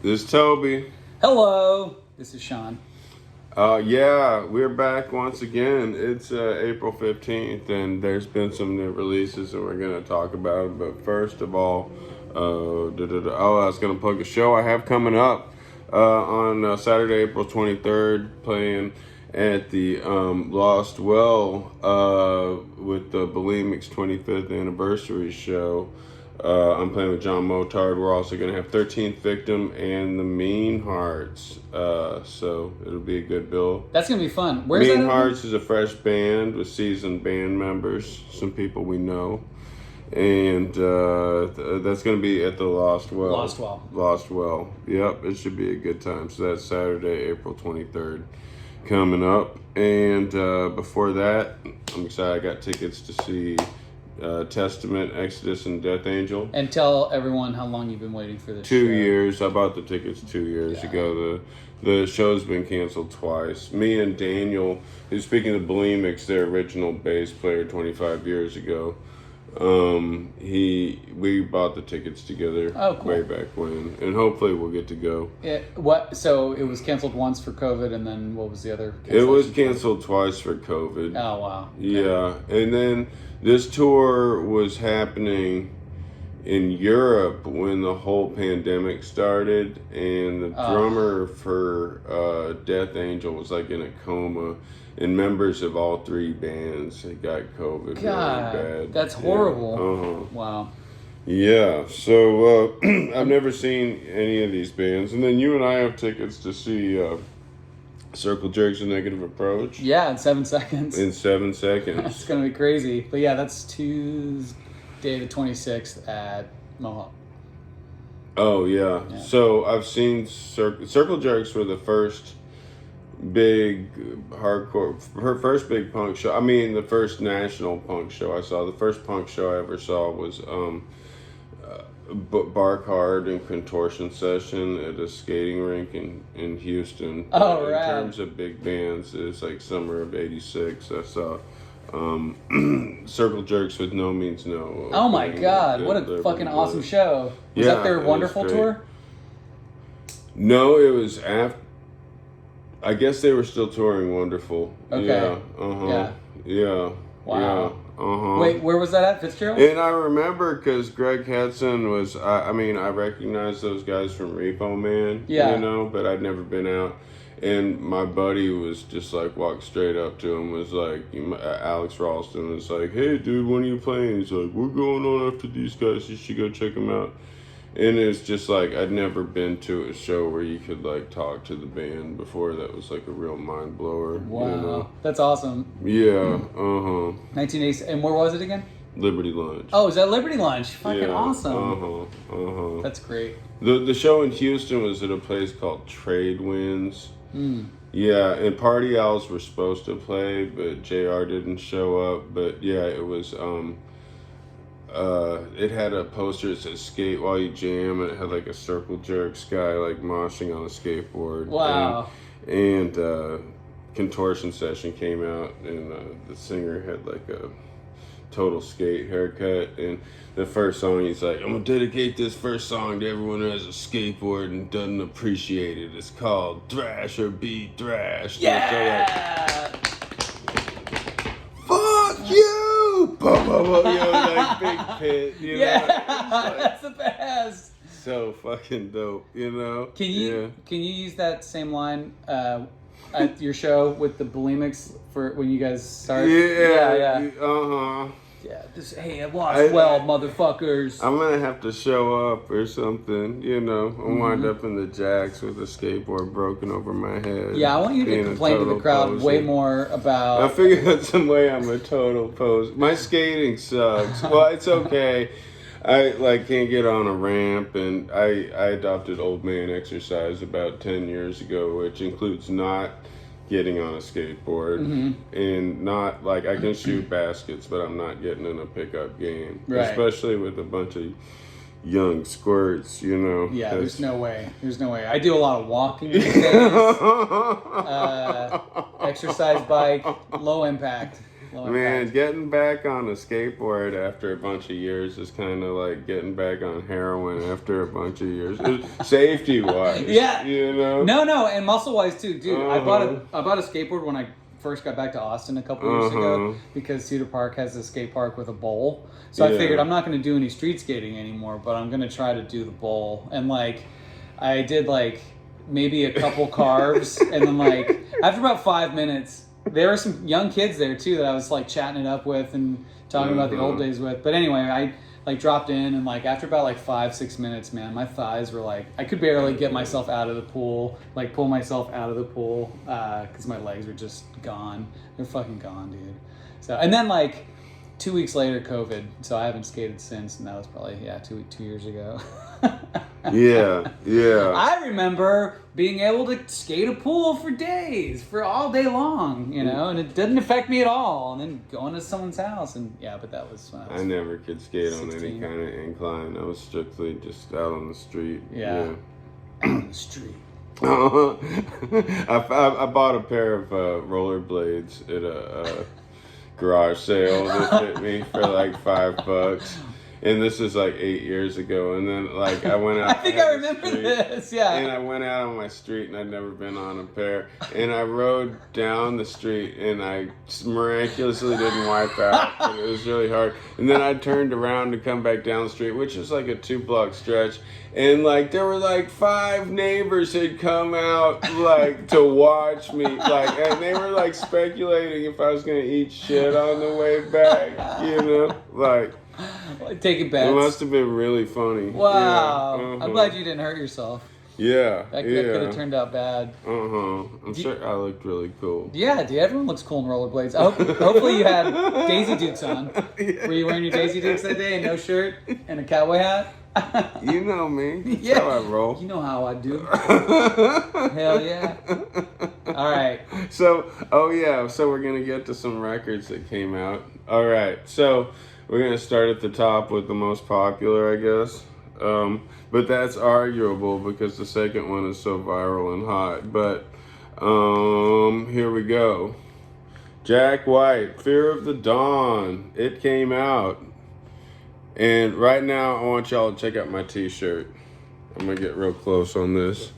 This is Toby. Hello, this is Sean. Yeah, we're back once again. It's April 15th, and there's been some new releases, and we're going to talk about it. But first of all, I was going to plug a show I have coming up on Saturday, April 23rd, playing at the Lost Well with the Bulimic's 25th anniversary show. I'm playing with John Motard. We're also going to have 13th Victim and the Mean Hearts. So it'll be a good bill. That's going to be fun. Where's Mean that Hearts is a fresh band with seasoned band members, some people we know. And that's going to be at the Lost Well. Lost Well. Yep, it should be a good time. So that's Saturday, April 23rd coming up. And before that, I'm excited. I got tickets to see Testament, Exodus, and Death Angel. And tell everyone how long you've been waiting for this 2 show. years. I bought the tickets 2 years ago. The show's been canceled twice. Me and Daniel, who's speaking of Bulimics, their original bass player 25 years ago, we bought the tickets together way back when, and hopefully we'll get to go. So it was canceled once for COVID, and then what was the other? It was canceled twice for COVID. Oh wow. Okay. Yeah, and then this tour was happening in Europe when the whole pandemic started, and the drummer for Death Angel was like in a coma, and members of all three bands got COVID. God, really bad. That's horrible. Yeah. Wow. Yeah, so I've never seen any of these bands, and then you and I have tickets to see Circle Jerks: A Negative Approach. Yeah, in 7 seconds. In 7 seconds. It's gonna be crazy. But yeah, that's Tuesday the 26th at Mohawk. Oh yeah. So I've seen Circle Jerks were the first big hardcore, her first big punk show. I mean, the first national punk show I saw. The first punk show I ever saw was Bark Hard and Contortion Session at a skating rink in Houston. Oh, in right. terms of big bands, it's like summer of '86. I saw Circle Jerks with No Means No. Oh my God! What a fucking awesome show! Was that their Wonderful tour? No, it was after. I guess they were still touring Wonderful. Okay. Yeah. Wow. Yeah. Wait, where was that at? Fitzgerald? And I remember because Greg Hudson was, I recognize those guys from Repo Man, but I'd never been out. And my buddy was just like, walked straight up to him, was like, Alex Ralston was like, hey dude, when are you playing? He's like, we're going on after these guys, you should go check them out. And it's just like, I'd never been to a show where you could like talk to the band before. That was like a real mind blower. Wow. That's awesome. Yeah, 1980, and where was it again? Liberty Lunch. Oh, is that Liberty Lunch? Fucking awesome. That's great. The show in Houston was at a place called Trade Winds. Yeah, and Party Owls were supposed to play, but JR didn't show up. But yeah, it was, it had a poster that said skate while you jam, and it had like a Circle Jerks guy like moshing on a skateboard. Wow. And Contortion Session came out, and the singer had like a total skate haircut, and the first song he's like, I'm gonna dedicate this first song to everyone who has a skateboard and doesn't appreciate it. It's called Thrash or Be Thrashed. Yeah! Fuck you! Like big pit, know? That's the best. So fucking dope, Can you use that same line at your show with the Bulimics for when you guys start? Yeah. Yeah, just, hey, I've lost well, motherfuckers. I'm gonna have to show up or something, I'll wind up in the jacks with a skateboard broken over my head. Yeah, I want you to complain to the crowd way more about... I figured out some way I'm a total poser. My skating sucks. Well, it's okay. I can't get on a ramp, and I adopted old man exercise about 10 years ago, which includes not getting on a skateboard and not I can shoot baskets, but I'm not getting in a pickup game, especially with a bunch of young squirts, Yeah, there's no way. I do a lot of walking these days. Exercise bike, low impact. Man, getting back on a skateboard after a bunch of years is kind of like getting back on heroin after a bunch of years. Safety wise, yeah, you know. No, and muscle wise too, dude. I bought a skateboard when I first got back to Austin a couple years ago because Cedar Park has a skate park with a bowl. So I figured I'm not going to do any street skating anymore, but I'm going to try to do the bowl. And like, I did like maybe a couple carves, and then like after about 5 minutes. There were some young kids there too that I was like chatting it up with and talking about the old days with. But anyway, I like dropped in and like after about like 5-6 minutes, man, my thighs were like, I could barely get myself out of the pool, like pull myself out of the pool because my legs were just gone. They're fucking gone, dude. So, and then like 2 weeks later, COVID. So I haven't skated since, and that was probably, 2 years ago. Yeah. I remember being able to skate a pool for days, for all day long, you know, and it didn't affect me at all. And then going to someone's house, and but that was when I never could skate 16. on any kind of incline. I was strictly just out on the street. Yeah. Out on the street. I bought a pair of rollerblades at a garage sale that fit me for like $5. And this is like 8 years ago. And then like I went out. I think I remember this, yeah. And I went out on my street and I'd never been on a pair. And I rode down the street and I miraculously didn't wipe out. And it was really hard. And then I turned around to come back down the street, which was like a 2-block stretch. And like there were like 5 neighbors had come out like to watch me. Like, and they were like speculating if I was going to eat shit on the way back, you know? Like, taking bets. It must have been really funny. Wow. Yeah, I'm glad you didn't hurt yourself. Yeah. That could have turned out bad. I'm sure I looked really cool. Yeah, dude. Everyone looks cool in rollerblades. Hopefully you had Daisy Dukes on. Yeah. Were you wearing your Daisy Dukes that day and no shirt and a cowboy hat? You know me. That's how I roll. You know how I do. Hell yeah. All right. So we're going to get to some records that came out. All right. So we're going to start at the top with the most popular, I guess. But that's arguable because the second one is so viral and hot. But here we go. Jack White, Fear of the Dawn. It came out. And right now, I want y'all to check out my t-shirt. I'm going to get real close on this.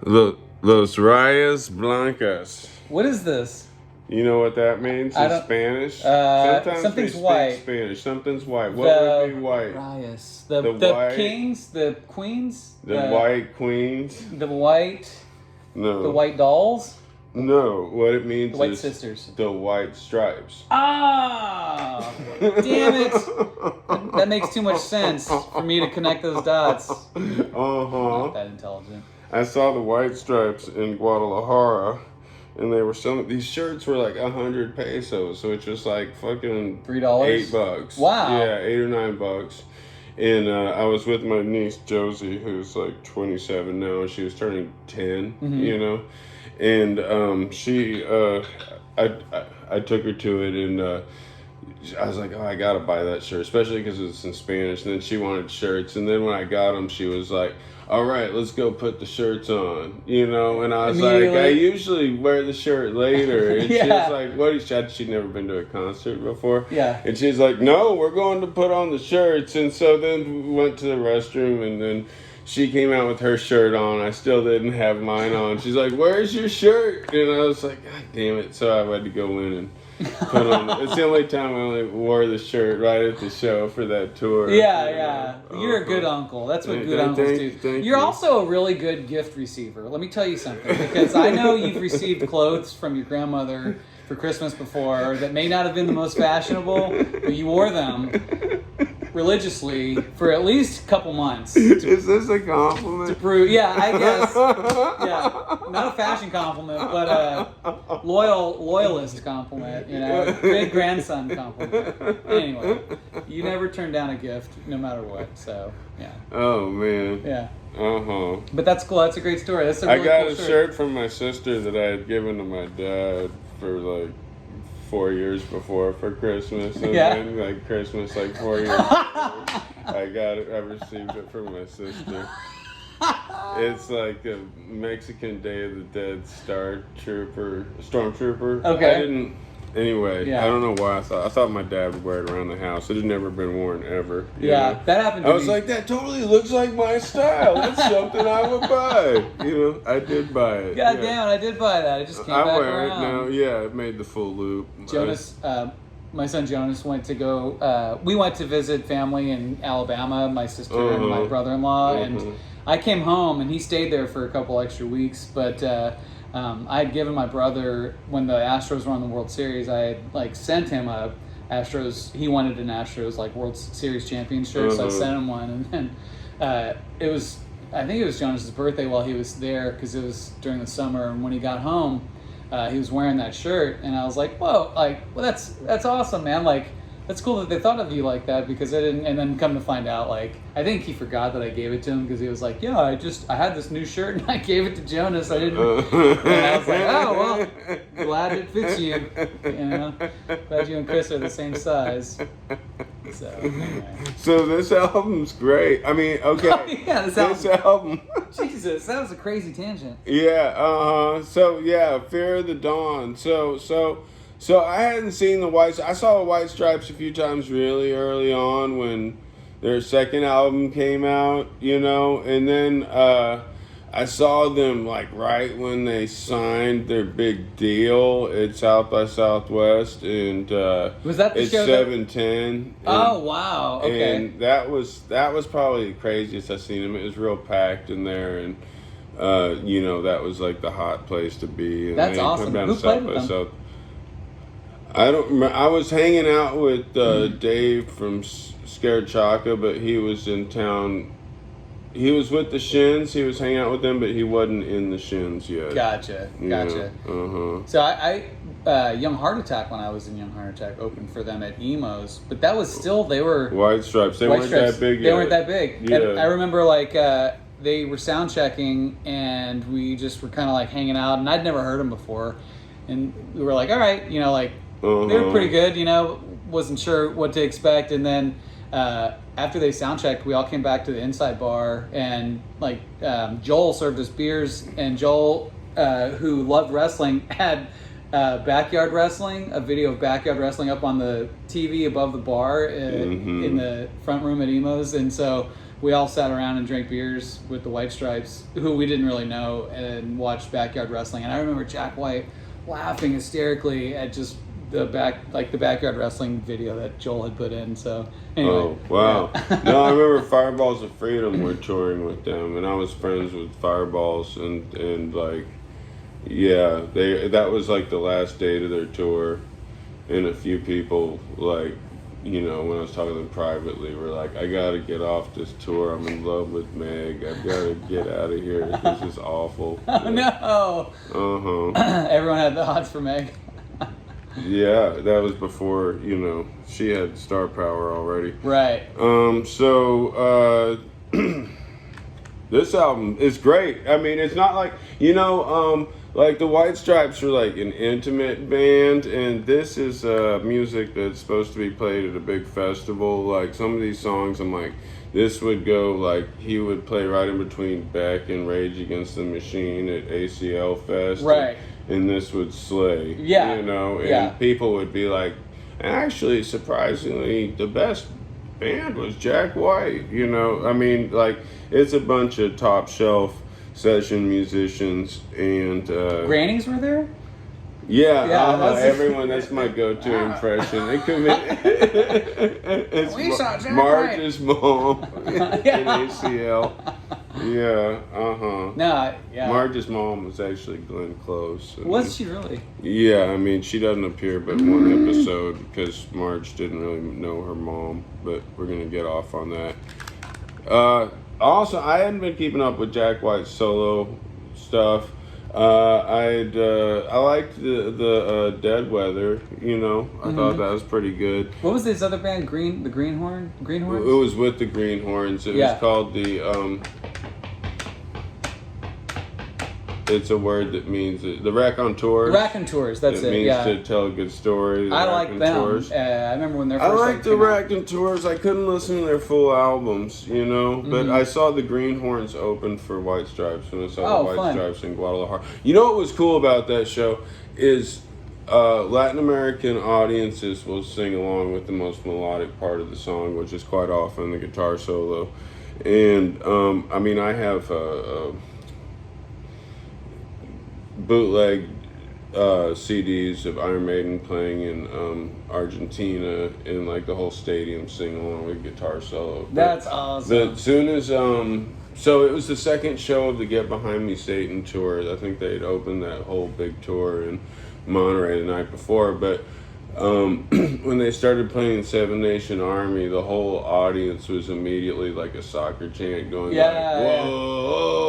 Los Rayas Blancas. What is this? You know what that means in Spanish? Sometimes something's white. Spanish. Something's white. What would be white? Rayas. The white, kings, the queens, the white queens. The white. No. The white dolls. No, what it means the white is sisters. The white stripes. Ah, damn it! That makes too much sense for me to connect those dots. Not that intelligent. I saw the white stripes in Guadalajara. And they were selling these shirts were like 100 pesos, so it's just like fucking $3, $8. Wow. Yeah, $8 or $9. And I was with my niece Josie, who's like 27 now, and she was turning 10. You know, and she, I took her to it, and I was like, oh, I gotta buy that shirt, especially because it's in Spanish. And then she wanted shirts, and then when I got them, she was like, all right, let's go put the shirts on, you know? And I was like, I usually wear the shirt later. And she was like, what? She'd never been to a concert before. Yeah. And she's like, no, we're going to put on the shirts. And so then we went to the restroom, and then she came out with her shirt on. I still didn't have mine on. She's like, where's your shirt? And I was like, God damn it. So I had to go in and put on. It's the only time I only wore the shirt right at the show for that tour. Yeah. You're a good uncle. That's what good uncles do. Thank You're you. also a really good gift receiver. Let me tell you something, because I know you've received clothes from your grandmother for Christmas before that may not have been the most fashionable, but you wore them religiously for at least a couple months. Is this a compliment? To prove, yeah, I guess. Yeah, not a fashion compliment, but a loyalist compliment. You know, great grandson compliment. Anyway, you never turn down a gift, no matter what. So yeah. Oh man. Yeah. But that's cool. That's a great story. That's a really I got cool a shirt from my sister that I had given to my dad for like 4 years before for Christmas, and then like Christmas like 4 years before, I received it from my sister. It's like a Mexican Day of the Dead stormtrooper. Okay. Anyway, Yeah. I don't know why I thought my dad would wear it around the house. It had never been worn ever. you Yeah, know? that happened to I me. was like, that totally looks like my style. That's something I would buy. I did buy it. God yeah. damn it, I did buy that. It just came I back wear around. it now. Yeah, it made the full loop. Jonas, my son Jonas went to go. We went to visit family in Alabama, my sister and my brother-in-law, and I came home and he stayed there for a couple extra weeks. But I had given my brother, when the Astros were on the World Series, I had like sent him a Astros. He wanted an Astros like World Series champion shirt, so I sent him one, and then it was. I think it was Jonas's birthday while he was there because it was during the summer, and when he got home. He was wearing that shirt, and I was like, "Whoa! Like, well, that's awesome, man! Like, that's cool that they thought of you like that." Because I didn't, and then come to find out, like, I think he forgot that I gave it to him because he was like, "Yeah, I had this new shirt and I gave it to Jonas. I didn't." And I was like, "Oh well, glad it fits you. Glad you and Chris are the same size." So anyway. So this album's great. I mean, okay. Yeah, this album. Jesus, that was a crazy tangent. Yeah. So yeah, Fear of the Dawn. So I hadn't seen the White. I saw the White Stripes a few times really early on when their second album came out. And then I saw them like right when they signed their big deal at South by Southwest, and was that the it's show? 710. Oh wow! Okay. And that was probably the craziest I've seen them. It was real packed in there, and that was like the hot place to be. And That's they awesome. Come down Who to played South with by them? South. I don't remember. I was hanging out with Dave from Scared Chaka, but he was in town. He was with the Shins. He was hanging out with them, but he wasn't in the Shins yet. Gotcha. So I Young Heart Attack, when I was in Young Heart Attack, opened for them at Emo's, but that was still, they were White Stripes. They weren't that big yet. They weren't that big. Yeah. And I remember they were sound checking, and we just were kind of like hanging out, and I'd never heard them before, and we were like, all right, they were pretty good. Wasn't sure what to expect, and then. After they sound checked, we all came back to the inside bar, and Joel served us beers, and Joel, who loved wrestling, had backyard wrestling, a video of backyard wrestling up on the TV above the bar in the front room at Emo's, and so we all sat around and drank beers with the White Stripes, who we didn't really know, and watched backyard wrestling. And I remember Jack White laughing hysterically at just the backyard wrestling video that Joel had put in. So anyway. Oh wow! Yeah. No, I remember Fireballs of Freedom were touring with them, and I was friends with Fireballs, and that was like the last date of their tour, and a few people when I was talking to them privately were like, I gotta get off this tour. I'm in love with Meg. I've gotta get out of here. This is awful. Oh no! Everyone had the hots for Meg. Yeah, that was before, she had star power already. Right. This album is great. I mean, it's not like, like the White Stripes are like an intimate band, and this is music that's supposed to be played at a big festival. Like some of these songs, I'm like, this would go, like, he would play right in between Beck and Rage Against the Machine at ACL Fest. Right. And this would slay. Yeah. And people would be like, actually, surprisingly, the best band was Jack White. I mean, like, it's a bunch of top shelf session musicians, and Grannies were there? Yeah, everyone. That's my go-to impression. It could be. It's We saw Jack Marge's mom in Yeah. ACL. Yeah, No, yeah. Marge's mom was actually Glenn Close. Was she really? Yeah, I mean, she doesn't appear but one episode because Marge didn't really know her mom, but we're going to get off on that. Also, I hadn't been keeping up with Jack White's solo stuff. I liked the Dead Weather. I thought that was pretty good. What was this other band? The Greenhorns? It was with the Greenhorns. It was called the it's a word that means the Raconteurs. Raconteurs, that's it. It means Yeah. to tell a good story. I like them. I remember when they're first. I like the came out. Raconteurs. I couldn't listen to their full albums, but I saw the Greenhorns open for White Stripes when I saw the White Stripes in Guadalajara. You know what was cool about that show is Latin American audiences will sing along with the most melodic part of the song, which is quite often the guitar solo. And I mean, I have bootleg CDs of Iron Maiden playing in Argentina, and like the whole stadium sing along with guitar solo. That's awesome. As soon as so it was the second show of the Get Behind Me Satan tour. I think they'd opened that whole big tour in Monterey the night before, but when they started playing Seven Nation Army, the whole audience was immediately like a soccer chant going like, whoa,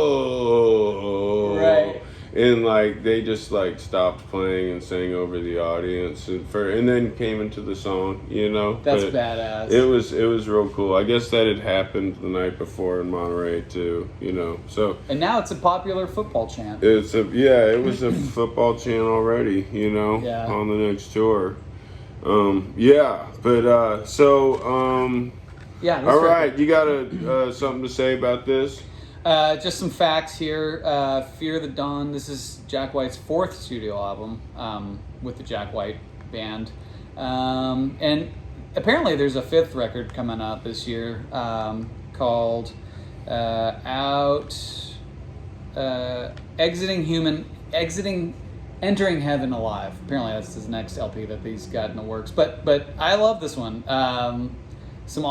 right. And like they just like stopped playing and sang over the audience, and then came into the song, you know. That's badass. It was real cool. I guess that had happened the night before in Monterey too, you know. So and now it's a popular football chant. it was a football chant already, you know, on the next tour. All right, you got something to say about this? Just some facts here. Fear the Dawn. This is Jack White's 4th studio album with the Jack White Band. And apparently there's a 5th record coming out this year called Entering Heaven Alive. Apparently that's his next LP that he's got in the works. But I love this one. Some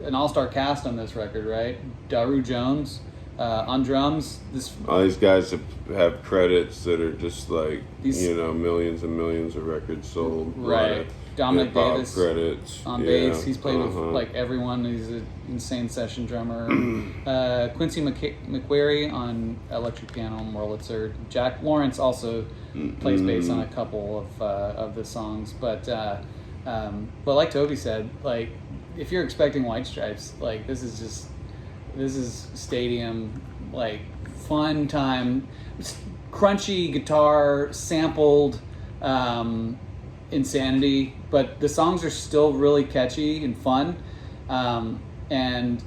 an all-star cast on this record, right? Daru Jones on drums. All these guys have credits that are just like, millions and millions of records sold. Right. Dominic Davis credits on bass. He's played with like everyone. He's an insane session drummer. Quincy McQuarrie on electric piano and Wurlitzer. Jack Lawrence also plays bass on a couple of the songs. But like Toby said, like if you're expecting White Stripes, like this is stadium, like fun time, crunchy guitar sampled insanity, but the songs are still really catchy and fun. And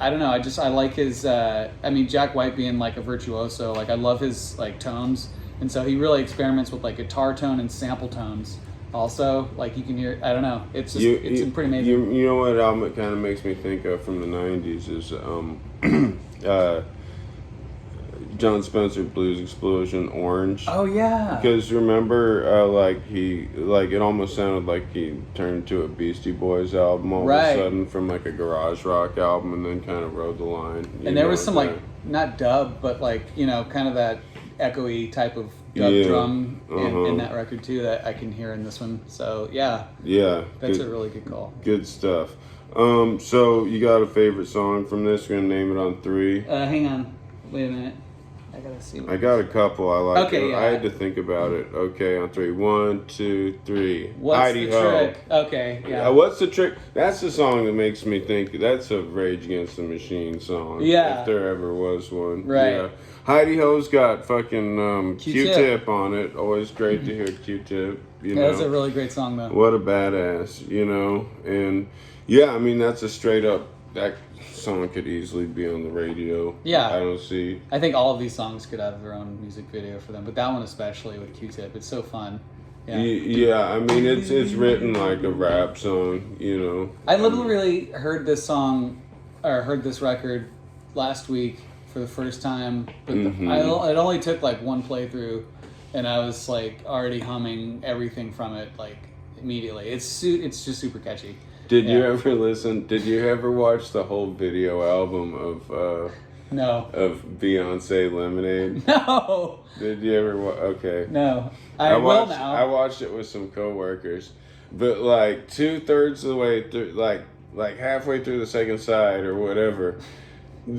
I don't know, I like his Jack White being like a virtuoso, like I love his like tones, and so he really experiments with like guitar tone and sample tones also. Like you can hear, I don't know, it's just it's pretty amazing. You know what album it kind of makes me think of from the 90s is John Spencer Blues Explosion, Orange. Oh yeah. Because remember, it almost sounded like he turned to a Beastie Boys album all of a sudden from like a garage rock album, and then kind of rode the line. And there was some like not dub, but like kind of that echoey type of dub drum in that record too that I can hear in this one. So that's a really good call. Good stuff. So you got a favorite song from this? We're gonna name it on 3. Hang on, wait a minute. I gotta see. I got a couple I like. Okay, I had to think about it. Okay, on 3. 1, 2, 3. What's Heidi the Ho. trick? Okay, yeah. What's the trick? That's the song that makes me think that's a Rage Against the Machine song. Yeah. If there ever was one. Right. Yeah. Heidi Ho's got fucking Q-Tip on it. Always great to hear Q-Tip. That's a really great song though. What a badass, and that's a straight up, that song could easily be on the radio. Yeah. I think all of these songs could have their own music video for them, but that one especially with Q-Tip, it's so fun. Yeah, it's written like a rap song, I literally heard this song, or heard this record last week for the first time, but it only took like one playthrough, and I was like already humming everything from it like immediately. It's just super catchy. Did you ever listen? Did you ever watch the whole video album of No. Of Beyonce Lemonade? No. Did you ever? Okay. No. I will now. I watched it with some coworkers, but like 2/3 of the way through, like halfway through the second side or whatever,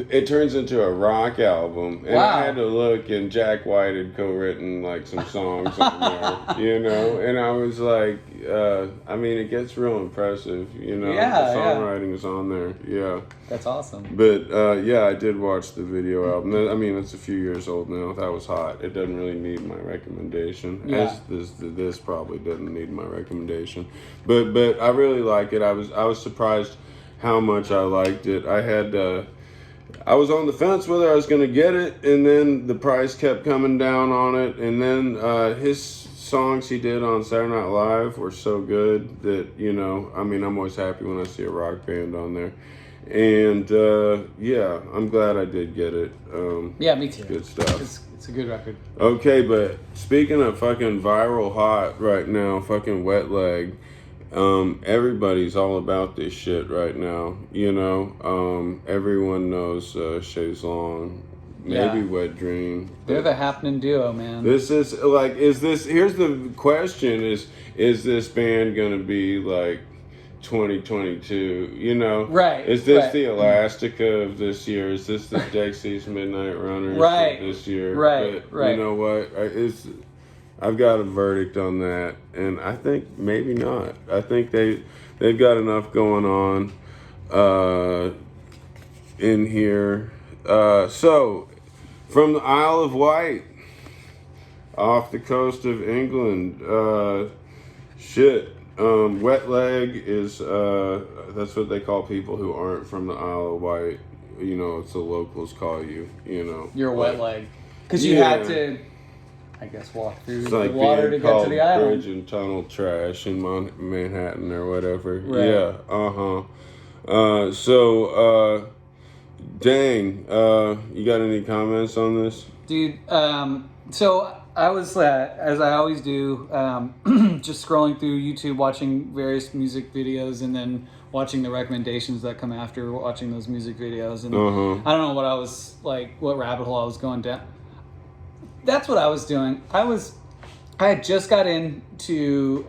it turns into a rock album, and I had to look, and Jack White had co-written like some songs on there, and I was like, it gets real impressive, the songwriting is on there, That's awesome. But I did watch the video album. It's a few years old now. That was hot. It doesn't really need my recommendation. As this probably doesn't need my recommendation, but I really like it. I was surprised how much I liked it. I was on the fence whether I was going to get it, and then the price kept coming down on it, and then his songs he did on Saturday Night Live were so good that, you know, I mean, I'm always happy when I see a rock band on there. And yeah, I'm glad I did get it. Yeah, me too. Good stuff. It's a good record. Okay, but speaking of fucking viral hot right now, fucking Wet Leg, everybody's all about this shit right now, you know. Everyone knows Chaise Long, maybe Wet Dream. They're the happening duo, man. This is like, here's the question, is this band gonna be like 2022, you know? Right. Is this the Elastica of this year? Is this the Dexys Midnight Runners of this year? Right. You know what? I've got a verdict on that, and I think maybe not. I think they've got enough going on in here. So, from the Isle of Wight, off the coast of England, Wet Leg is that's what they call people who aren't from the Isle of Wight. You know, it's the locals call you. You know, you're a wet leg because you had to, I guess, walk through it's the like water to being get to the called island. bridge and tunnel trash in Manhattan or whatever. Right. Yeah. Dang. You got any comments on this, dude? So I was, as I always do, just scrolling through YouTube, watching various music videos, and then watching the recommendations that come after watching those music videos. And I don't know what I was like, what rabbit hole I was going down. That's what I was doing. I had just got into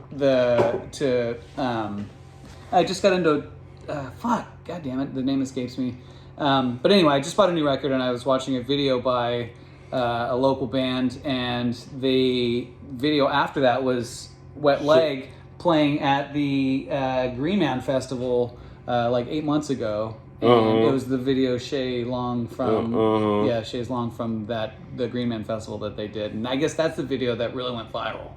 fuck, god damn it, the name escapes me. But anyway, I just bought a new record, and I was watching a video by a local band, and the video after that was Wet Leg playing at the Green Man Festival like 8 months ago. And it was the video Chaise Long from Chaise Long from the Green Man Festival that they did, and I guess that's the video that really went viral.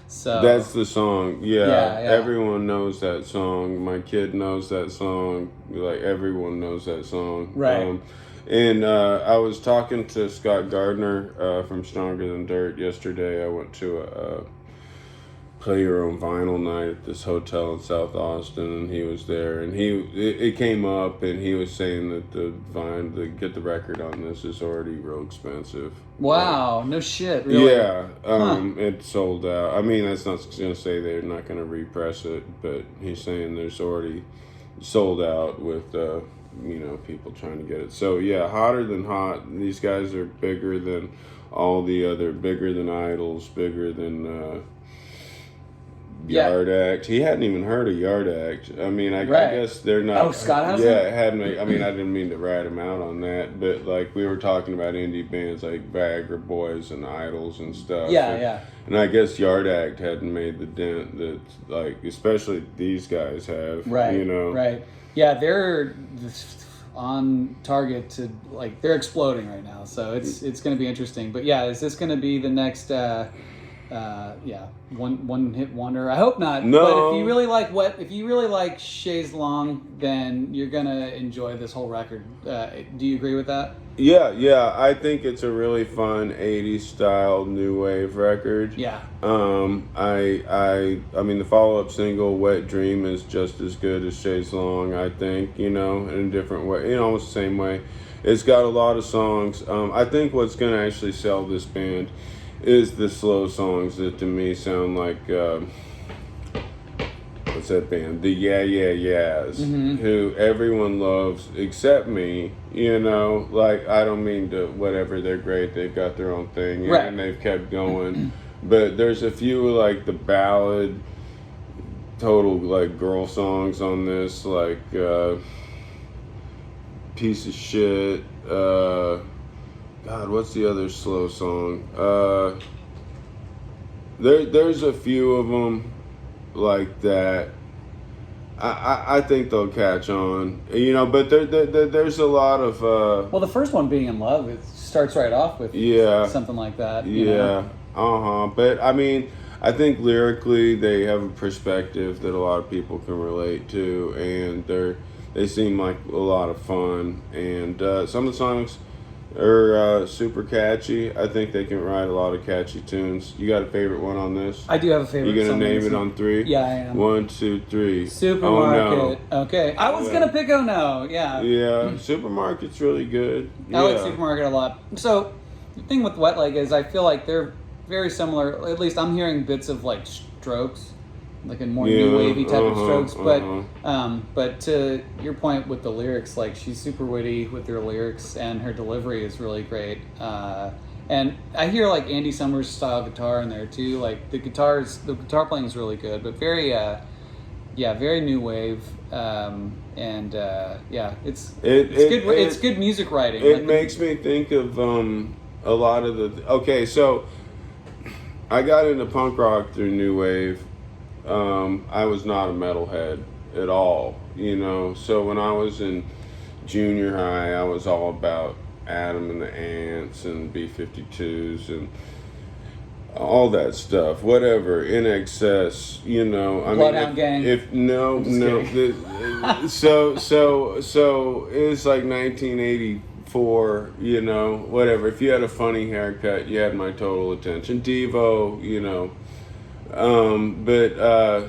So that's the song. Yeah, everyone knows that song. My kid knows that song. Like, everyone knows that song. Right. And I was talking to Scott Gardner from Stronger Than Dirt yesterday. I went to a Play Your Own Vinyl night at this hotel in South Austin, and he was there, and it came up, and he was saying that to get the record on this is already real expensive. Wow, no shit, really? Yeah, it sold out. I mean, that's not going to say they're not going to repress it, but he's saying there's already sold out with people trying to get it. So yeah, Hotter Than Hot. These guys are bigger than all the other, bigger than Idols, bigger than Yard Act. He hadn't even heard of Yard Act. I mean, I guess they're not. Oh, Scott hasn't? Yeah, it hadn't. I mean, I didn't mean to rat him out on that, but like, we were talking about indie bands like Viagra Boys and Idols and stuff. And I guess Yard Act hadn't made the dent that, like, especially these guys have. Right. You know. Right. Yeah, they're on target to, like, they're exploding right now. So it's going to be interesting. But yeah, is this going to be the next? One hit wonder. I hope not. No. But if you really like Chaise Long, then you're gonna enjoy this whole record. Do you agree with that? Yeah. I think it's a really fun 80s style new wave record. Yeah. I mean, the follow-up single Wet Dream is just as good as Chaise Long, I think, in a different way, almost the same way. It's got a lot of songs. I think what's going to actually sell this band is the slow songs that to me sound like what's that band? The Yeah Yeah Yeahs, who everyone loves except me. Like, I don't mean to whatever. They're great. They've got their own thing, and they've kept going. But there's a few like the ballad, total like girl songs on this, like Piece of Shit. God, what's the other slow song? There's a few of them like that. I think they'll catch on, but there's a lot of... well, the first one, Being in Love, it starts right off with something like that. You know? But, I mean, I think lyrically they have a perspective that a lot of people can relate to, and they seem like a lot of fun, and some of the songs are super catchy. I think they can write a lot of catchy tunes. You got a favorite one on this? I do have a favorite. You gonna song name it on 3? Yeah, I am. 1, 2, 3. Supermarket. Oh, no. Okay, I was gonna pick Oh No. Yeah. Yeah, Supermarket's really good. I like Supermarket a lot. So the thing with Wet Leg is I feel like they're very similar. At least I'm hearing bits of like Strokes, like a more new wavy type of Strokes. But to your point with the lyrics, like she's super witty with her lyrics and her delivery is really great. And I hear like Andy Summers style guitar in there too. Like the guitar playing is really good, but very very new wave. It's good. It's good music writing. It makes me think of a lot of the. Okay, so I got into punk rock through new wave. I was not a metalhead at all, So when I was in junior high, I was all about Adam and the Ants and B-52s and all that stuff, whatever, in excess, Bloodhound Gang. So it's like 1984, whatever. If you had a funny haircut, you had my total attention. Devo,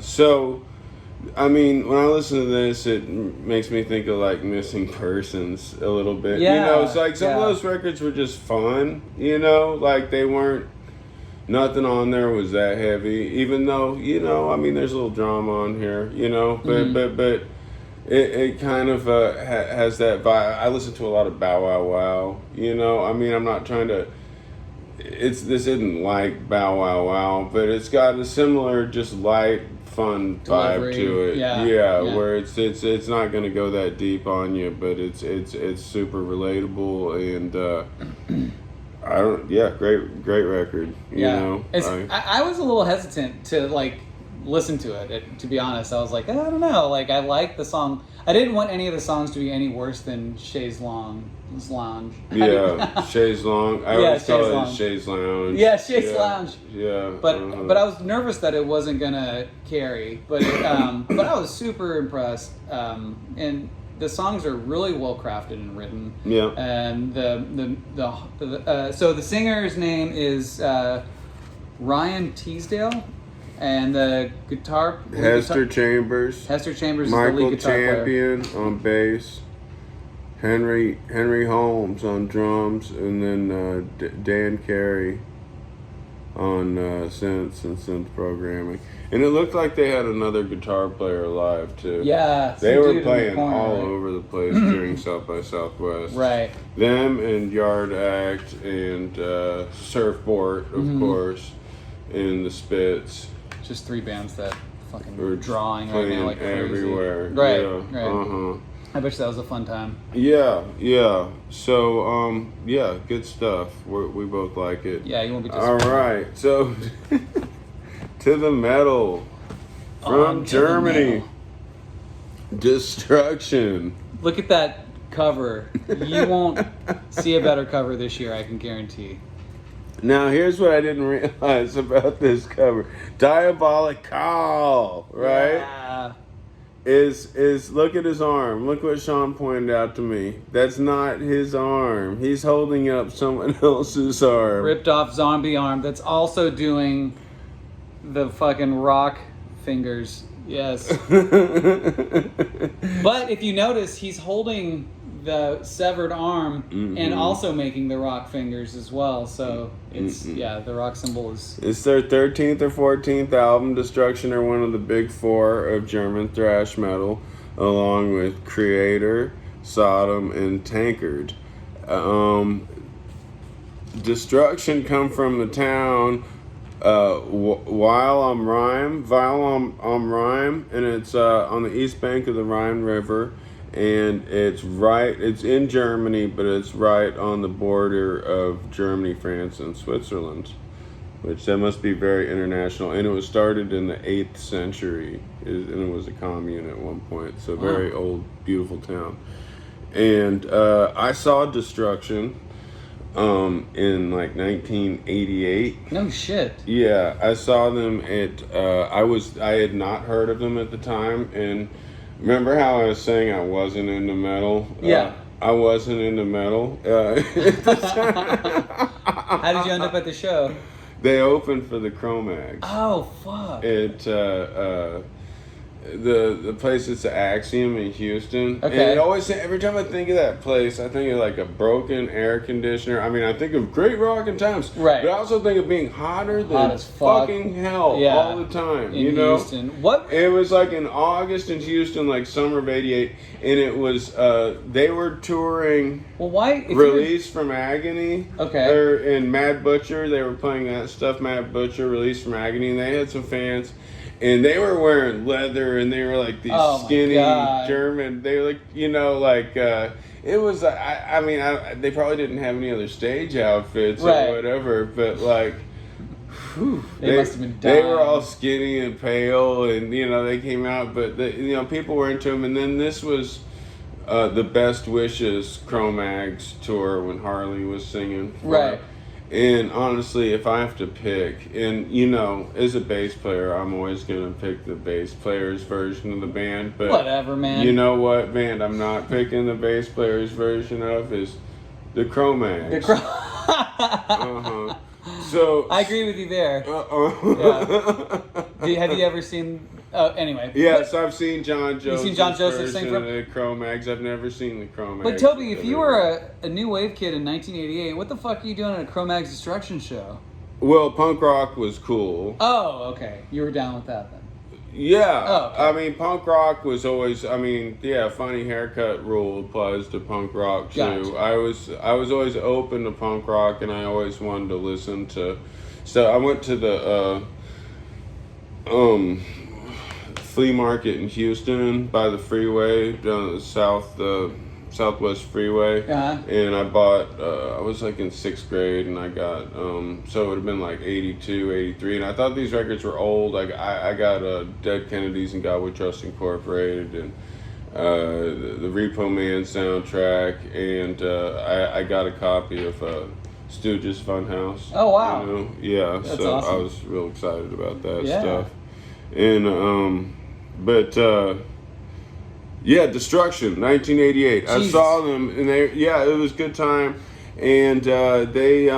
so I mean, when I listen to this, it makes me think of like Missing Persons a little bit. Yeah, it's like some of those records were just fun, like they weren't. Nothing on there was that heavy, even though, I mean, there's a little drama on here, but it kind of has that vibe. I listen to a lot of Bow Wow Wow, I mean, I'm not trying to, this isn't like Bow Wow Wow, but it's got a similar, just light, fun delivery. Vibe to it. Yeah. Where it's not going to go that deep on you, but it's super relatable and, great record. I was a little hesitant to like listen to it. To be honest, I was like, I don't know. Like, I like the song. I didn't want any of the songs to be any worse than Chaise Lounge. Yeah, Chaise Lounge. I always call it Chaise Lounge. Yeah, Chaise Lounge. Yeah, but I was nervous that it wasn't gonna carry. But but I was super impressed. And the songs are really well crafted and written. Yeah. And so the singer's name is Ryan Teasdale, and the Hester Chambers. Hester Chambers is Michael the lead guitar Champion player. on bass. Henry Holmes on drums, and then Dan Carey on synths and synth programming. And it looked like they had another guitar player live too. Yeah, they were playing all over the place during South by Southwest. Right. Them and Yard Act and Surfboard, of course, and the Spits. Just 3 bands that fucking were drawing right now like crazy. Everywhere. Right. Yeah. Right. I bet you that was a fun time. Yeah. So, good stuff. We both like it. Yeah, you won't be disappointed. All right. So, to the metal from Germany. Destruction. Look at that cover. You won't see a better cover this year, I can guarantee. Now, here's what I didn't realize about this cover. Diabolical, right? Yeah. Is look at his arm. Look what Sean pointed out to me. That's not his arm. He's holding up someone else's arm. Ripped off zombie arm that's also doing the fucking rock fingers. Yes. But if you notice, he's holding the severed arm and also making the rock fingers as well. So it's the rock symbol is. It's their 13th or 14th album. Destruction are one of the big 4 of German thrash metal, along with Creator, Sodom, and Tankard. Destruction come from the town Weil am Rhein, and it's on the east bank of the Rhine River. And it's in Germany, but it's right on the border of Germany, France, and Switzerland, which that must be very international. And it was started in the 8th century, and it was a commune at one point. So very old, beautiful town. And I saw Destruction in like 1988. No shit. Yeah, I saw them at, I had not heard of them at the time, and remember how I was saying I wasn't into metal? Yeah. I wasn't into metal. How did you end up at the show? They opened for the Cro-Mags. Oh, fuck. The place is the Axiom in Houston. Okay. And it always, every time I think of that place, I think of like a broken air conditioner. I mean, I think of great rockin' times. Right. But I also think of being hotter than Hot as fuck. fucking hell Yeah. all the time. In you know? Houston. What? It was like in August in Houston, like summer of '88, and it was they were touring. Well, why? Release from Agony. Okay. And Mad Butcher, they were playing that stuff. Mad Butcher, Release from Agony, and they had some fans, and they were wearing leather, and they were like these skinny German. They were like, you know, like it was. I mean, they probably didn't have any other stage outfits or whatever, but like. Whew, they must have been dying. They were all skinny and pale, and you know they came out, but you know people were into them. And then this was the Best Wishes Cro-Mags tour when Harley was singing. Right. And honestly, if I have to pick, and you know, as a bass player, I'm always gonna pick the bass player's version of the band. But whatever, man. You know what band I'm not picking the bass player's version of is the Cro-Mags. So I agree with you there. Yeah. Have you ever seen? Anyway. Yes, I've seen John Joseph. You've seen John Joseph sing from the Cro-Mags. I've never seen the Cro-Mags. But Toby, if you were a new wave kid in 1988, what the fuck are you doing at a Cro-Mags Destruction show? Well, punk rock was cool. Oh, okay. You were down with that then. Yeah. Oh, okay. I mean, punk rock was always. I mean, yeah, funny haircut rule applies to punk rock too. Gotcha. I was always open to punk rock, and I always wanted to listen to. So I went to the flea market in Houston by the freeway down the Southwest Freeway, and I bought. I was like in 6th grade, and I got. So it would have been like 82, 83, and I thought these records were old. I got Dead Kennedys and God We Trust Incorporated, and the Repo Man soundtrack, and I got a copy of Stooges Funhouse. Oh wow! You know? Yeah, that's so awesome. I was real excited about that stuff, and yeah, Destruction, 1988. Jesus. I saw them, and it was a good time. And they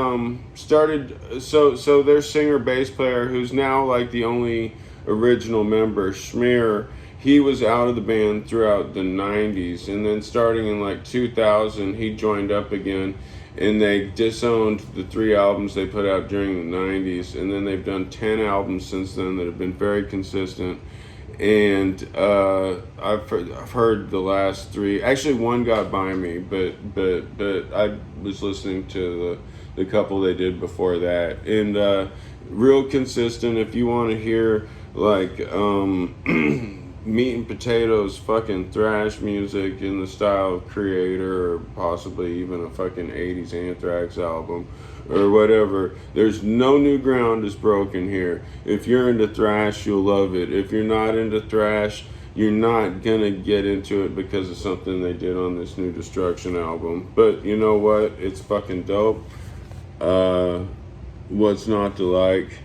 started, so their singer bass player, who's now like the only original member, Schmear, he was out of the band throughout the 90s. And then starting in like 2000, he joined up again. And they disowned the 3 albums they put out during the 90s. And then they've done 10 albums since then that have been very consistent. And I've heard the last 3. Actually, one got by me, but I was listening to the couple they did before that, and real consistent. If you want to hear like meat and potatoes, fucking thrash music in the style of Creator, or possibly even a fucking 80s Anthrax album. Or whatever. There's no new ground is broken here. If you're into thrash, you'll love it. If you're not into thrash, you're not gonna get into it because of something they did on this new Destruction album. But you know what? It's fucking dope. What's not to like?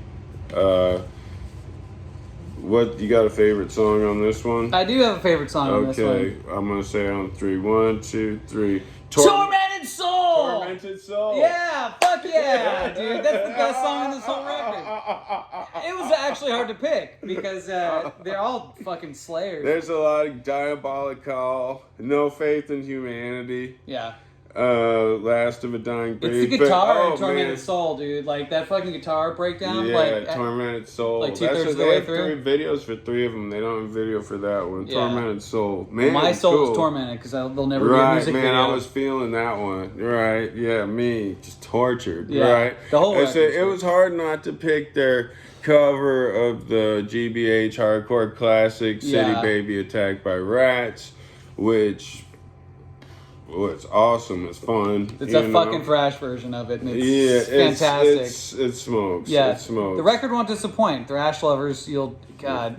What, you got a favorite song on this one? I do have a favorite song on this one. Okay, I'm gonna say on 3. 1, 2, 3. Tormented Soul! Tormented Soul! Yeah, fuck yeah, dude. That's the best song on this whole record. It was actually hard to pick because they're all fucking slayers. There's a lot of Diabolical, No Faith in Humanity. Yeah. Last of a Dying Breed. It's the guitar in Tormented Soul, dude. Like that fucking guitar breakdown. Yeah, like, Tormented Soul. Like 2/3 of the way through. 3 videos for 3 of them. They don't have a video for that one. Yeah. Tormented Soul. Man, my soul cool. is tormented because they'll never be a Right, music man, video. I was feeling that one. Right, yeah, me, just tortured. Yeah, right, the whole So record's it was hard not to pick their cover of the GBH hardcore classic "City Baby Attacked by Rats," which. Well, it's awesome. It's fun. It's a fucking thrash version of it, and it's fantastic. It smokes. Yeah, it smokes. The record won't disappoint. Thrash lovers, You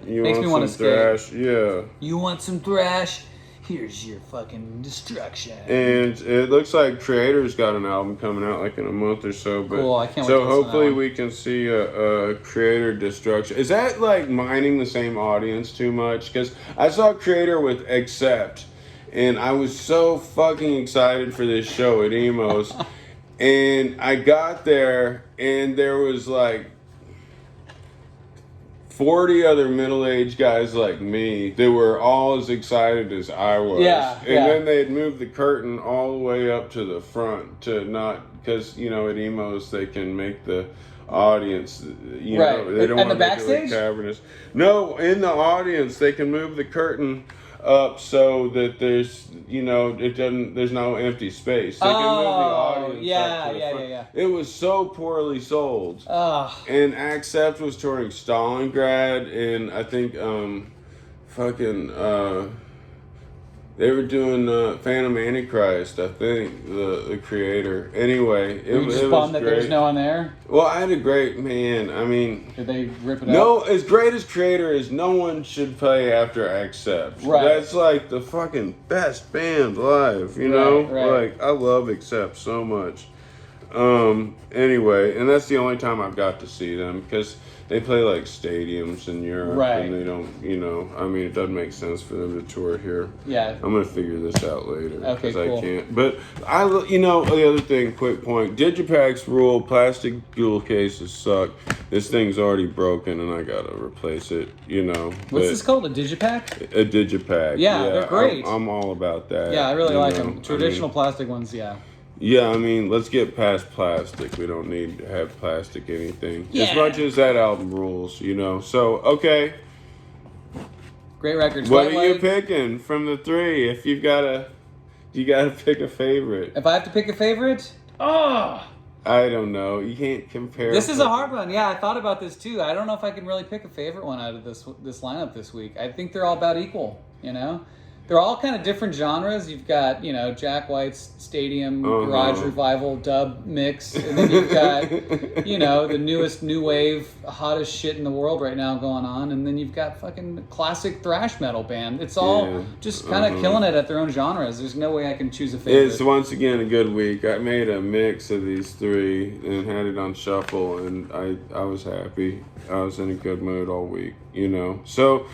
makes me want to skate. Thrash? Yeah. You want some thrash? Here's your fucking Destruction. And it looks like Creator's got an album coming out like in a month or so. But cool. I can't wait so to listen to hopefully that one. we can see a Creator Destruction. Is that like mining the same audience too much? Because I saw Creator with Accept. and I was so fucking excited for this show at Emo's. And I got there, and there was like 40 other middle-aged guys like me that were all as excited as I was. Yeah, and yeah. then they'd moved the curtain all the way up to the front to not, because, you know, at Emo's they can make the audience, you Right. know, they don't And want the to make it like backstage? cavernous. No, in the audience they can move the curtain up so that there's, you know, it doesn't, there's no empty space. They can move the audience up to the front. Yeah. It was so poorly sold. Oh. And Accept was touring Stalingrad, and I think they were doing Phantom Antichrist, I think, the creator. Anyway, it Were you just was bummed that great. there's no one there? Well, I had a great, man, I mean... Did they rip it No, up? as great as creator as no one should play after Accept. Right. That's like the fucking best band live, you know? Right. Like, I love Accept so much. Anyway, and that's the only time I've got to see them, because they play like stadiums in Europe, Right. and they don't, you know, I mean, it doesn't make sense for them to tour here. Yeah. I'm gonna figure this out later, Okay, because cool. I can't. But you know, the other thing, quick point: Digipacks rule. Plastic jewel cases suck. This thing's already broken, and I gotta replace it. You know. What's this called? A Digipack? A Digipack. Yeah, they're great. I'm all about that. Yeah, I really you like know. them. Traditional I mean, plastic ones, yeah. yeah, I mean, let's get past plastic. We don't need to have plastic anything. Yeah. As much as that album rules, you know. So, okay. Great records. What White are you Leg. picking from the three? If you gotta pick a favorite. If I have to pick a favorite? Oh! I don't know. You can't compare. This is a hard one. Yeah, I thought about this too. I don't know if I can really pick a favorite one out of this lineup this week. I think they're all about equal, you know? They're all kind of different genres. You've got, you know, Jack White's Stadium Garage Revival dub mix. And then you've got, you know, the newest new wave, hottest shit in the world right now going on. And then you've got fucking classic thrash metal band. It's all just kind of killing it at their own genres. There's no way I can choose a favorite. It's once again a good week. I made a mix of these three and had it on shuffle, and I was happy. I was in a good mood all week, you know. So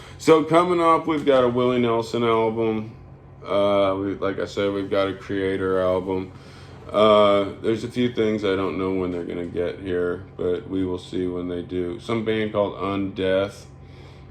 coming up, we've got a Willie Nelson album. Like I said, we've got a Creator album. There's a few things I don't know when they're gonna get here, but we will see when they do. Some band called Undeath.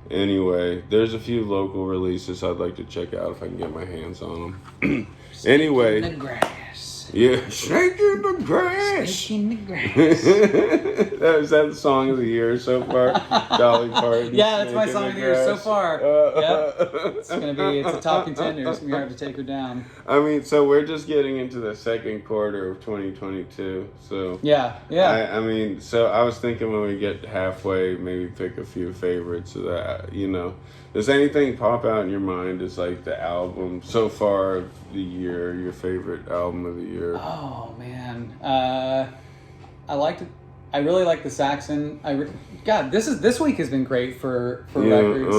Anyway, there's a few local releases I'd like to check out if I can get my hands on them. Anyway. In the grass. Yeah, Snake in the Grass. Snake in the grass. Is that the song of the year so far? Dolly Parton. Yeah, that's my Snake in song of the year so Grass. far. Yep. It's a top contender. It's gonna be hard to take her down. I mean, so we're just getting into the second quarter of 2022. So Yeah. I mean, so I was thinking when we get halfway, maybe pick a few favorites of that. You know, does anything pop out in your mind as like the album so far of the year, your favorite album of the year? Oh man, I really like the Saxon. God, this week has been great for records.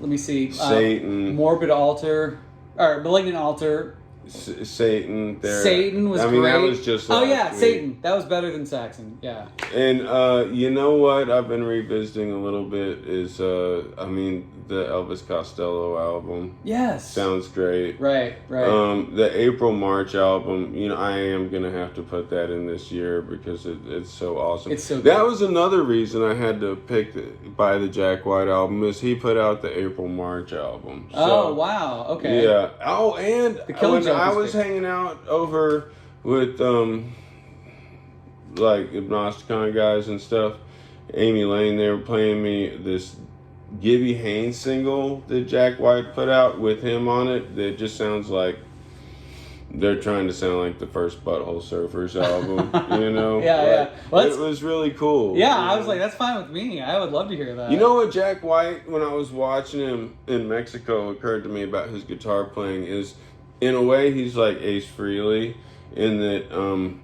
Let me see. Satan. Morbid Altar, or Malignant Altar. Satan. There. Satan was great. I mean, that was just last week. Satan. That was better than Saxon. Yeah. And you know what I've been revisiting a little bit is I mean the Elvis Costello album. Yes. Sounds great. Right. The April March album, you know, I am gonna have to put that in this year because it's so awesome. It's so good. That was another reason I had to buy the Jack White album is he put out the April March album. So, Oh wow. Okay. yeah. Oh, and The Killing when Joke I is was good. hanging out over with like Agnosticon guys and stuff, Amy Lane, they were playing me this Gibby Haynes single that Jack White put out with him on it. That just sounds like they're trying to sound like the first Butthole Surfers album, you know? Yeah. Well, it was really cool. Yeah, you I know? was like, that's fine with me. I would love to hear that. You know what Jack White, when I was watching him in Mexico, occurred to me about his guitar playing is, in a way, he's like Ace Frehley, in that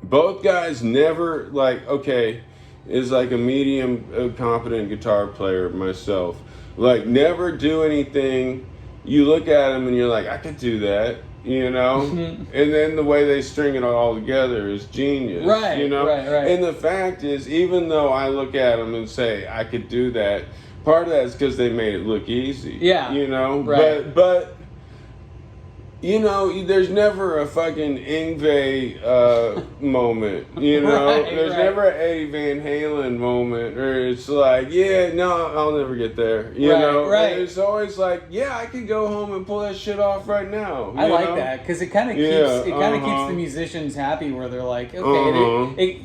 both guys never, like, okay, is like a medium competent guitar player myself, like, never do anything. You look at him and you're like, I could do that. You know, and then the way they string it all together is genius. Right, you know, right. And the fact is, even though I look at them and say I could do that, part of that is because they made it look easy. Yeah, you know, right. but you know, there's never a fucking Yngwie moment, you know? There's never an Eddie Van Halen moment, or it's like, yeah, no, I'll never get there, you know? Right. It's always like, yeah, I could go home and pull that shit off right now. I like that, because it kind of keeps the musicians happy, where they're like, okay,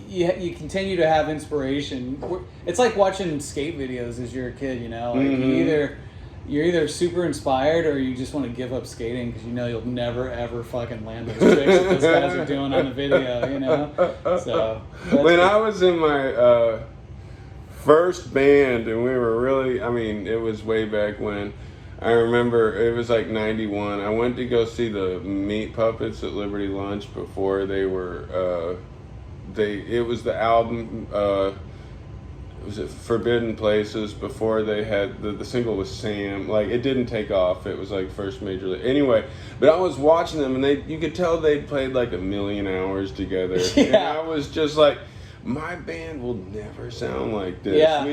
you continue to have inspiration. It's like watching skate videos as you're a kid, you know? Like you're either super inspired or you just want to give up skating because you know you'll never ever fucking land those tricks that those guys are doing on the video, you know? So when I was in my first band, and we were really, I mean, it was way back when. I remember it was like 91. I went to go see the Meat Puppets at Liberty Lunch before they were, it was the album, was it Forbidden Places, before they had the single was Sam. Like, it didn't take off. It was like first major league. Anyway, but I was watching them, and you could tell they'd played like 1,000,000 hours together. Yeah. And I was just like, my band will never sound like this. Yeah.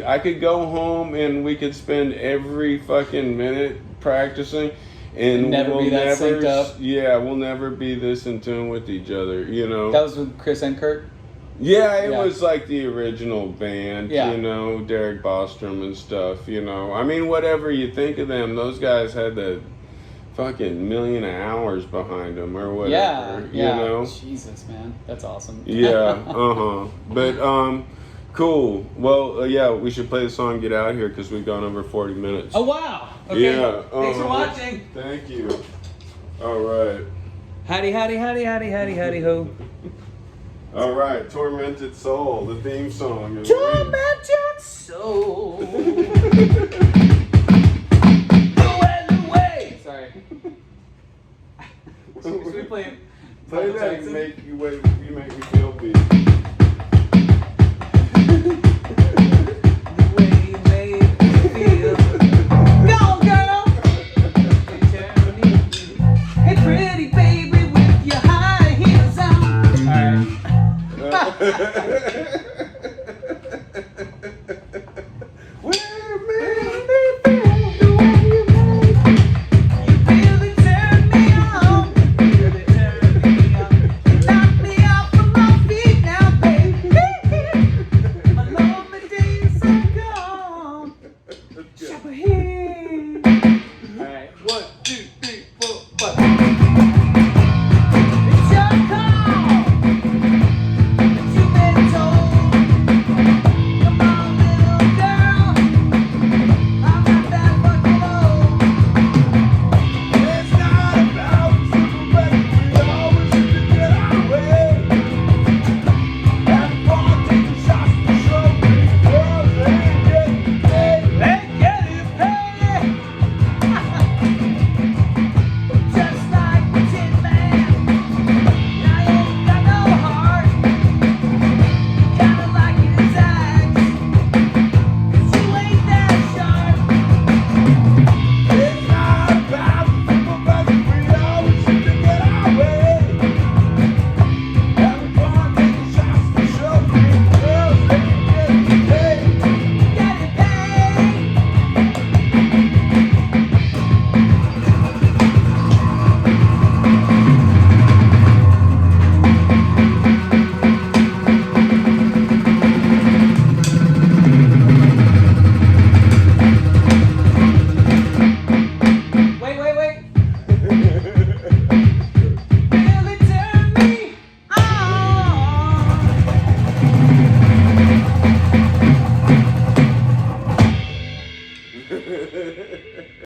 I could go home and we could spend every fucking minute practicing, and never be that synced up. Yeah, we'll never be this in tune with each other, you know? That was with Chris and Kurt? Yeah, it was like the original band, Yeah. you know, Derek Bostrom and stuff, you know. I mean, whatever you think of them, those guys had that fucking 1,000,000 hours behind them or whatever, you know. Jesus, man. That's awesome. Yeah, But, cool. Well, yeah, we should play the song Get Out Here because we've gone over 40 minutes. Oh, wow. Okay. Yeah. Thanks for watching. Thank you. All right. Howdy, howdy, howdy, howdy, howdy, howdy, ho. All right, Tormented Soul, the theme song. Tormented Soul. Away. Sorry. Should we play that and you make me feel beat. The way you made me feel. Go on, girl. Hey, pretty baby with your high heels on. All right.